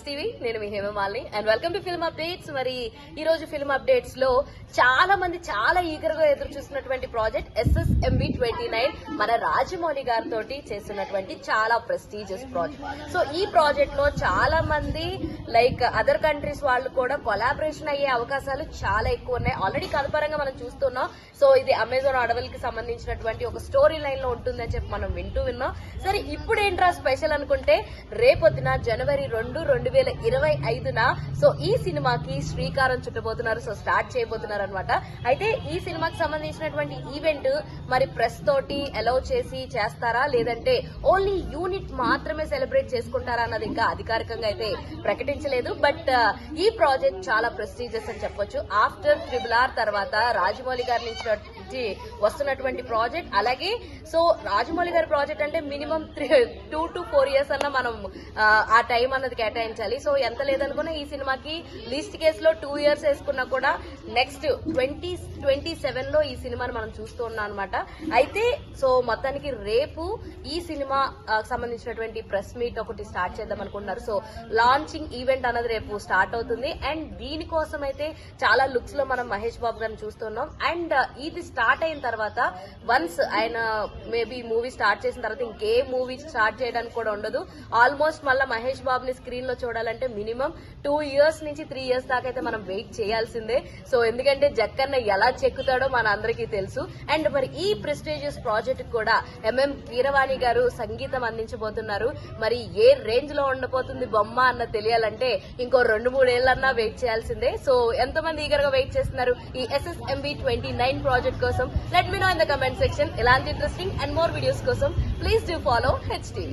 TV నేను మీ Hemamalini and welcome to film updates. మరి ఈ రోజు ఫిల్మ్ అప్డేట్స్ లో చాలా మంది చాలా ఈగర్ గా ఎదురు చూస్తున్నటువంటి ప్రాజెక్ట్ SSMB29 మన రాజమౌళి గారితో చేస్తున్నటువంటి చాలా ప్రెస్టీజియస్ ప్రాజెక్ట్. సో ఈ ప్రాజెక్ట్ లో చాలా మంది లైక్ అదర్ కంట్రీస్ వాళ్ళు కూడా కొలాబరేషన్ అయ్యే అవకాశాలు చాలా ఎక్కువ ఉన్నాయి. ఆల్రెడీ కథపరంగా మనం చూస్తున్నాం. సో ఇది అమెజాన్ అడవులకి సంబంధించినటువంటి ఒక స్టోరీ లైన్ లో ఉంటుందని చెప్పి మనం విన్నాం. సరే ఇప్పుడు ఏంట్రా స్పెషల్ అనుకుంటే రేపొద్దున జనవరి 2, 2025న సో ఈ సినిమాకి శ్రీకారం చుట్టబోతున్నారు. సో స్టార్ట్ చేయబోతున్నారు అనమాట. అయితే ఈ సినిమాకి సంబంధించినటువంటి ఈవెంట్ మరి ప్రెస్ తోటి అలౌ చేస్తారా లేదంటే ఓన్లీ యూనిట్ మాత్రమే సెలబ్రేట్ చేసుకుంటారా అన్నది ఇంకా అధికారికంగా అయితే ప్రకటించలేదు. బట్ ఈ ప్రాజెక్ట్ చాలా ప్రెస్టీజియస్ అని చెప్పొచ్చు. ఆఫ్టర్ RRR తర్వాత రాజమౌళి గారి నుంచి వస్తున్నటువంటి ప్రాజెక్ట్. అలాగే సో రాజమౌళి గారి ప్రాజెక్ట్ అంటే మినిమం 2 to 4 years అన్న మనం ఆ టైం అన్నది కేటాయించాలి. సో ఎంత లేదనుకున్నా ఈ సినిమాకి లీస్ట్ కేసులో 2 years వేసుకున్నా కూడా నెక్స్ట్ 2027 లో ఈ సినిమాని మనం చూస్తూ ఉన్నాం అనమాట. అయితే సో మొత్తానికి రేపు ఈ సినిమా సంబంధించినటువంటి ప్రెస్ మీట్ ఒకటి స్టార్ట్ చేద్దాం అనుకుంటున్నారు. సో లాంచింగ్ ఈవెంట్ అన్నది రేపు స్టార్ట్ అవుతుంది. అండ్ దీనికోసం అయితే చాలా లుక్స్ లో మనం మహేష్ బాబు గారిని చూస్తున్నాం. అండ్ ఇది స్టార్ట్ అయిన తర్వాత వన్స్ ఆయన మేబీ మూవీ స్టార్ట్ చేసిన తర్వాత ఇంకే మూవీ స్టార్ట్ చేయడానికి కూడా ఉండదు. ఆల్మోస్ట్ మళ్ళీ మహేష్ బాబుని స్క్రీన్ లో చూడాలంటే మినిమం 2 years నుంచి 3 years దాకా అయితే మనం వెయిట్ చేయాల్సిందే. సో ఎందుకంటే జక్కన్న ఎలా చెక్కుతాడో మన అందరికీ తెలుసు. అండ్ మరి ఈ ప్రెస్టీజియస్ ప్రాజెక్ట్ కూడా MM కీరవాణి గారు సంగీతం అందించబోతున్నారు. మరి ఏ రేంజ్ లో ఉండబోతుంది బొమ్మ అన్న తెలియాలంటే ఇంకో 2-3 ఏళ్లన్నా వెయిట్ చేయాల్సిందే. సో ఎంతమంది ఈగర్ గా వెయిట్ చేస్తున్నారు ఈ SSMB29 ప్రాజెక్ట్ కోసం? Let me know in the comment section. ఇలాంటి ఇంట్రెస్టింగ్ అండ్ మోర్ వీడియోస్ కోసం ప్లీజ్ డూ ఫాలో HTV.